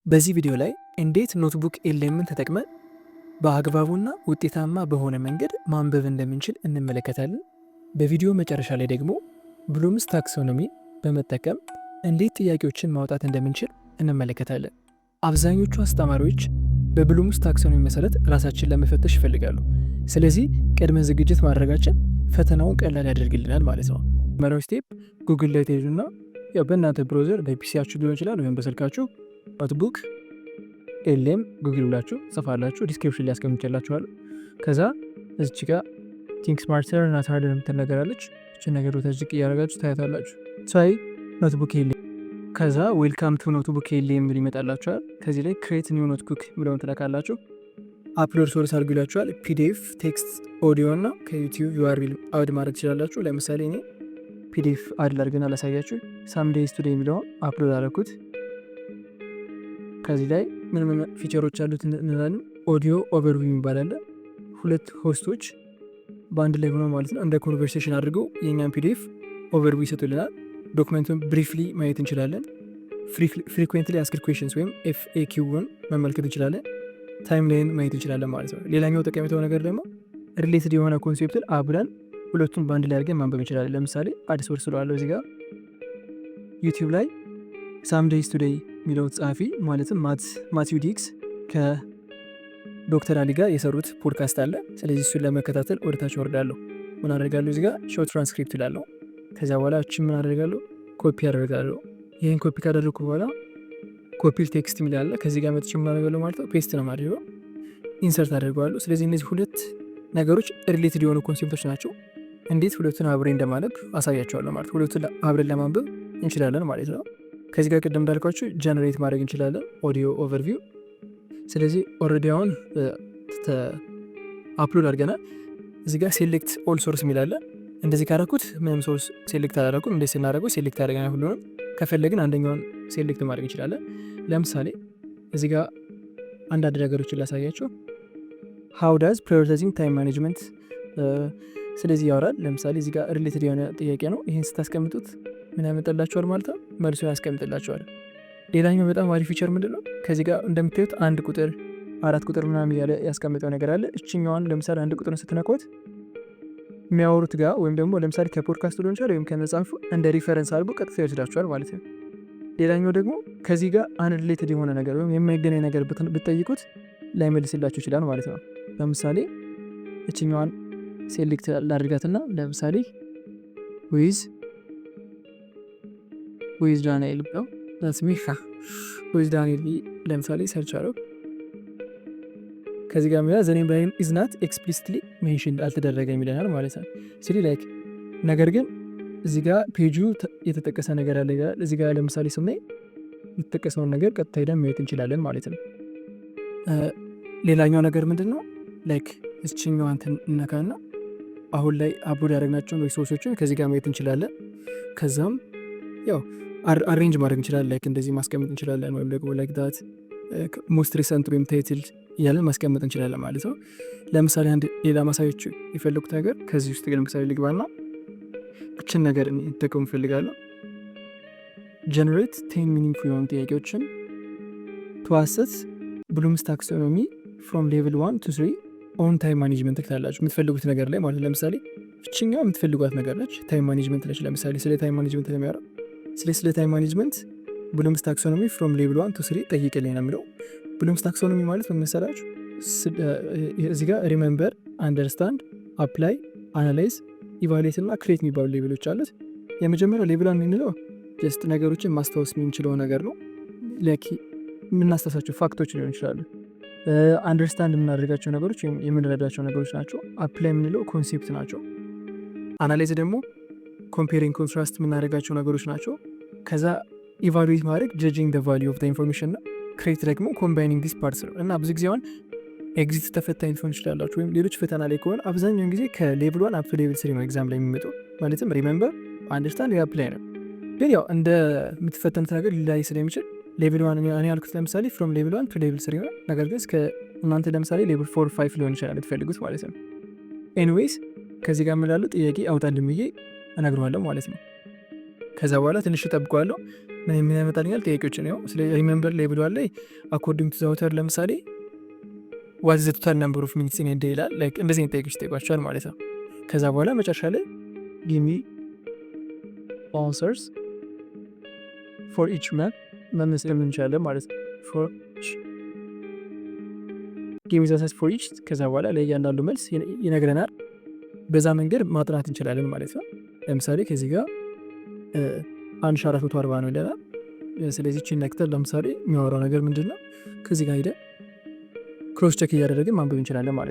በዚህ ቪዲዮ ላይ እንዴት ኖትቡክ ኤልኤምን ተጠቅመን በአግባቡና ውጤታማ በሆነ መንገድ ማንበብ እንደምንችል እንመለከታለን። በቪዲዮ መጨረሻ ላይ ደግሞ ብሉምስ ታክሶኖሚ በመጠቀም እንዴት ጥያቄዎችን ማውጣት እንደምንችል እንመለከታለን። አብዛኞቹ አስተማሪዎች በብሉምስ ታክሶኖሚ መሰረት ራሳችን ለመፈተሽ ይፈልጋሉ። ስለዚህ ቅድመ ዝግጅት ማድረጋችን ፈተናውን ቀላል ያደርግልናል ማለት ነው። መራዊ ስቴፕ ጉግል ላይ ትሄዱና በእናንተ ብሮዘር በፒሲያችሁ ሊሆን ይችላል ወይም በስልካችሁ ኖትቡክ ኤልኤም ጉግል ብላችሁ ጽፋላችሁ። ዲስክሪፕሽን ላይ ያስቀምጬላችኋል። ከዛ እዚች ጋር ቲንክ ስማርተር እና ሃርደር የምትል ነገር አለች። እችን ነገር ተዝቅ እያደረጋችሁ ታያታላችሁ። ሳይ ኖትቡክ ኤልኤም፣ ከዛ ዌልካም ቱ ኖትቡክ ኤልኤም የሚል ይመጣላችኋል። ከዚህ ላይ ክሬት ኒው ኖትቡክ ብለውን ትነካላችሁ። አፕሎድ ሶርስ አድርጉ ይላችኋል። ፒዲኤፍ፣ ቴክስት፣ ኦዲዮ እና ከዩቲዩብ ዩአርኤል አውድ ማድረግ ትችላላችሁ። ለምሳሌ እኔ ፒዲኤፍ አድ ላድርግና ላሳያችሁ። ሳም ዴይስ ቱዴይ የሚለውን አፕሎድ አደረኩት። ከዚህ ላይ ምን ምን ፊቸሮች አሉት እንላለን። ኦዲዮ ኦቨርቪው የሚባል አለ። ሁለት ሆስቶች በአንድ ላይ ሆነው ማለት ነው እንደ ኮንቨርሴሽን አድርገው የእኛን ፒዲኤፍ ኦቨርቪው ይሰጡልናል። ዶክመንቱን ብሪፍሊ ማየት እንችላለን። ፍሪኩዌንትሊ አስክድ ኩዌሽንስ ወይም ኤፍኤኪውን መመልከት እንችላለን። ታይም ላይን ማየት እንችላለን ማለት ነው። ሌላኛው ጠቀሜታው ነገር ደግሞ ሪሌትድ የሆነ ኮንሴፕትን አብረን ሁለቱን በአንድ ላይ አድርገን ማንበብ እንችላለን። ለምሳሌ አዲስ ወርድ ስለዋለው እዚህ ጋር ዩቲዩብ ላይ ሳም ዴይስ ቱዴይ የሚለው ጸሐፊ ማለትም ማቲው ዲክስ ከዶክተር አሊ ጋር የሰሩት ፖድካስት አለ። ስለዚህ እሱን ለመከታተል ወደታች ወርዳለሁ። ምን አደርጋለሁ? እዚህ ጋር ሾርት ትራንስክሪፕት ላለው። ከዚያ በኋላ እችን ምን አደርጋለሁ? ኮፒ አደርጋለሁ። ይህን ኮፒ ካደረግኩ በኋላ ኮፒ ቴክስት የሚላለ ከዚህ ጋር መጥቼ ምን አደርጋለሁ ማለት ነው? ፔስት ነው ማድረገው፣ ኢንሰርት አደርገዋለሁ። ስለዚህ እነዚህ ሁለት ነገሮች ሪሌትድ የሆኑ ኮንሴፕቶች ናቸው። እንዴት ሁለቱን አብሬ እንደማነብ አሳያቸዋለሁ ማለት ነው። ሁለቱን አብረን ለማንበብ እንችላለን ማለት ነው። ከዚህ ጋር ቅድም እንዳልኳችሁ ጀነሬት ማድረግ እንችላለን ኦዲዮ ኦቨርቪው። ስለዚህ ኦልሬዲ አሁን አፕሎድ አድርገናል። እዚህ ጋር ሴሌክት ኦል ሶርስ የሚላለ እንደዚህ ካረኩት ምንም ሶርስ ሴሌክት አላደረኩም። እንደዚህ ስናደረጉ ሴሌክት አደረገናል ሁሉንም። ከፈለግን አንደኛውን ሴሌክት ማድረግ እንችላለን። ለምሳሌ እዚህ ጋር አንዳንድ ነገሮችን ላሳያቸው። ሃው ዳዝ ፕራዮሪታይዚንግ ታይም ማኔጅመንት ስለዚህ ያወራል። ለምሳሌ እዚህ ጋር ሪሌትድ የሆነ ጥያቄ ነው። ይህን ስታስቀምጡት ምን ያመጣላቸዋል ማለት ነው? መልሶ ያስቀምጥላቸዋል። ሌላኛው በጣም አሪፍ ፊቸር ምንድን ነው? ከዚህ ጋር እንደምታዩት 1 ቁጥር 4 ቁጥር ምናምን እያለ ያስቀምጠው ነገር አለ። እችኛዋን ለምሳሌ 1 ቁጥርን ስትነኳት የሚያወሩት ጋር ወይም ደግሞ ለምሳሌ ከፖድካስቱ ሊሆን ይችላል ወይም ከመጽሐፉ እንደ ሪፈረንስ አድርጎ ቀጥታ ይወስዳቸዋል ማለት ነው። ሌላኛው ደግሞ ከዚህ ጋር አንሪሌትድ የሆነ ነገር ወይም የማይገናኝ ነገር ብትጠይቁት ላይመልስላችሁ ይችላል ማለት ነው። ለምሳሌ እችኛዋን ሴሌክት ላድርጋትና ለምሳሌ ዊዝ ዳንኤል ብለው ስሚካ ዊዝ ዳንኤል ለምሳሌ ሰርች አረው። ከዚህ ጋር ሚላ ዘኔም ብራይም ኢዝናት ኤክስፕሊሲትሊ ሜንሽን አልተደረገ የሚለናል ማለት ነው። ስሊ ላይክ ነገር ግን እዚህ ጋር ፔጁ የተጠቀሰ ነገር አለ። እዚህ ጋር ለምሳሌ ስናይ የተጠቀሰውን ነገር ቀጥታ ሄደን ማየት እንችላለን ማለት ነው። ሌላኛው ነገር ምንድን ነው? ላይክ እችኛው አንተን እነካና አሁን ላይ አፕሎድ ያደረግናቸውን ሪሶርሶችን ከዚህ ጋር ማየት እንችላለን። ከዛም ያው አሬንጅ ማድረግ እንችላለን። ላይክ እንደዚህ ማስቀመጥ እንችላለን፣ ወይም ደግሞ ላይክ ዳት ሞስት ሪሰንት ወይም ታይትል እያለን ማስቀመጥ እንችላለን ማለት ነው። ለምሳሌ አንድ ሌላ ማሳዮች የፈለጉት ነገር ከዚህ ውስጥ ግን ለምሳሌ ልግባና እችን ነገር እንጠቀሙ እፈልጋለሁ። ጀነሬት 10 ሚኒንግፉል የሆኑ ጥያቄዎችን ቱ አሰስ ብሉምስ ታክሶኖሚ ፍሮም ሌቭል 1 to 3 ኦን ታይም ማኔጅመንት ትላላችሁ። የምትፈልጉት ነገር ላይ ማለት ለምሳሌ እችኛው የምትፈልጓት ነገር ነች፣ ታይም ማኔጅመንት ነች። ለምሳሌ ስለ ታይም ማኔጅመንት ለሚያወራ ስለ ታይም ማኔጅመንት ብሉምስ ታክሶኖሚ ፍሮም ሌቭል 1 to 3 ጠይቅልኝ ነው የሚለው። ብሉምስ ታክሶኖሚ ማለት በመሰላችሁ እዚህ ጋር ሪሜምበር፣ አንደርስታንድ፣ አፕላይ፣ አናላይዝ፣ ኢቫሉዌት እና ክሬት የሚባሉ ሌቭሎች አሉት። የመጀመሪያው ሌቭል የምንለው ጀስት ነገሮችን ማስታወስ የምንችለው ነገር ነው። ላይክ የምናስታውሳቸው ፋክቶች ሊሆን ይችላሉ። አንደርስታንድ የምናደርጋቸው ነገሮች ወይም የምንረዳቸው ነገሮች ናቸው። አፕላይ የምንለው ኮንሴፕት ናቸው። አናላይዝ ደግሞ ኮምፔሪንግ ኮንትራስት የምናደርጋቸው ነገሮች ናቸው። ከዛ ኢቫሉዌት ማድረግ ጀጂንግ ደ ቫሊዩ ኦፍ ደ ኢንፎርሜሽን ነው። ክሬት ደግሞ ኮምባይኒንግ ዲስ ፓርትስ ነው። እና ብዙ ጊዜ አሁን ኤግዚት ተፈታኝ ሊሆን ይችላላችሁ ወይም ሌሎች ፈተና ላይ ከሆነ አብዛኛውን ጊዜ ከሌቭል 1 አፕ ሌቭል 3 ነው ኤግዛም ላይ የሚመጡ ማለትም ሪሜምበር፣ አንደርስታንድ፣ አፕላይ ነው። ግን ያው እንደ የምትፈተኑት ነገር ሊላይ ስለሚችል ሌቭል 1 እኔ ያልኩት ለምሳሌ ፍሮም ሌቭል 1 to ሌቭል 3 ነው። ነገር ግን እስከ እናንተ ለምሳሌ ሌቭል 4 5 ሊሆን ይችላል የምትፈልጉት ማለት ነው። ኤኒዌይስ ከዚህ ጋር ምላለው ጥያቄ አውጣልኝ ብዬ እነግረዋለሁ ማለት ነው። ከዛ በኋላ ትንሽ እጠብቀዋለሁ። ምን ያመጣልኛል? ጥያቄዎችን ነው። ስለ ሪሜምበር ላይ ብሏል ላይ አኮርዲንግ ቱ ዘ አውተር ለምሳሌ ዋት ዘ ቶታል ነምበር ኦፍ ሚኒትስ ኢን ኤ ዴይ ይላል። ላይክ እንደዚህ አይነት ጥያቄዎች ይጠይቋቸዋል ማለት ነው። ከዛ በኋላ መጨረሻ ላይ ጊቭ ሚ አንሰርስ ፎር ኢች ማን መመስል እንችላለን ማለት ነው። ፎር ኢች ጊቭ ሚ ዘ አንሰርስ ፎር ኢች። ከዛ በኋላ ለእያንዳንዱ መልስ ይነግረናል። በዛ መንገድ ማጥናት እንችላለን ማለት ነው። ለምሳሌ ከዚህ ጋር 1440 ነው ይለናል። ስለዚህ ቺን ነክተን ለምሳሌ የሚያወራው ነገር ምንድን ነው? ከዚህ ጋር ሄደን ክሮስ ቼክ እያደረግን ማንበብ እንችላለን ማለት ነው።